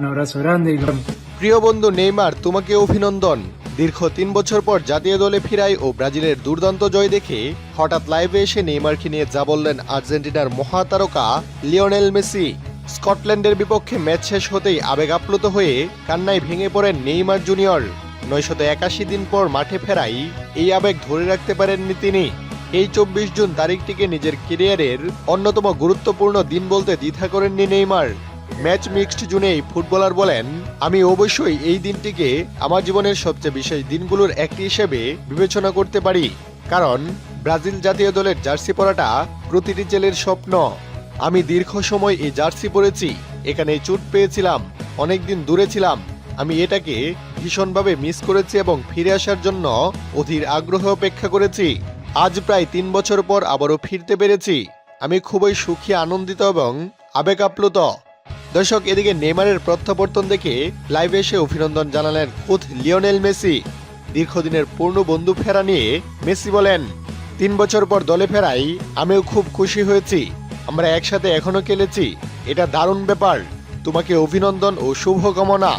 Un abrazo grande y প্রিয় বন্ধু Neymar, তোমাকে অভিনন্দন। দীর্ঘ ৩ বছর পর জাতীয় দলে ফিরাই ও ব্রাজিলের দুর্দান্ত জয় দেখে হঠাৎ লাইভে এসে নেইমারকে নিয়ে যা বললেন আর্জেন্টিনার মহাতারকা লিওনেল মেসি। স্কটল্যান্ডের বিপক্ষে ম্যাচ শেষ হতেই আবেগ আপ্লুত হয়ে কান্নায় ভেঙে পড়েন নেইমার জুনিয়র। ৯৮১ দিন পর মাঠে ফেরাই এই আবেগ ধরে রাখতে পারেননি তিনি। এই ২৪ জুন তারিখটিকে নিজের ক্যারিয়ারের অন্যতম গুরুত্বপূর্ণ দিন বলতে দ্বিধা করেননি নেইমার। ম্যাচ মিক্সড জুনেই ফুটবলার বলেন, আমি অবশ্যই এই দিনটিকে আমার জীবনের সবচেয়ে বিশেষ দিনগুলোর একটি হিসেবে বিবেচনা করতে পারি, কারণ ব্রাজিল জাতীয় দলের জার্সি পরাটা প্রতিটি ছেলের স্বপ্ন। আমি দীর্ঘ সময় এই জার্সি পরেছি, এখানে চোট পেয়েছিলাম, অনেকদিন দূরে ছিলাম। আমি এটাকে ভীষণভাবে মিস করেছি এবং ফিরে আসার জন্য অধীর আগ্রহে অপেক্ষা করেছি। আজ প্রায় ৩ বছর পর আবারও ফিরতে পেরেছি। আমি খুবই সুখী, আনন্দিত এবং আবেগ আপ্লুত। দর্শক, এদিকে নেইমারের প্রত্যাবর্তন দেখে লাইভে এসে অভিনন্দন জানালেন খোদ লিওনেল মেসি। দীর্ঘদিনের পূর্ণ বন্ধু ফেরা নিয়ে মেসি বলেন, ৩ বছর পর দলে ফেরাই আমিও খুব খুশি হয়েছি। আমরা একসাথে এখনো খেলেছি, এটা দারুণ ব্যাপার। তোমাকে অভিনন্দন ও শুভকামনা।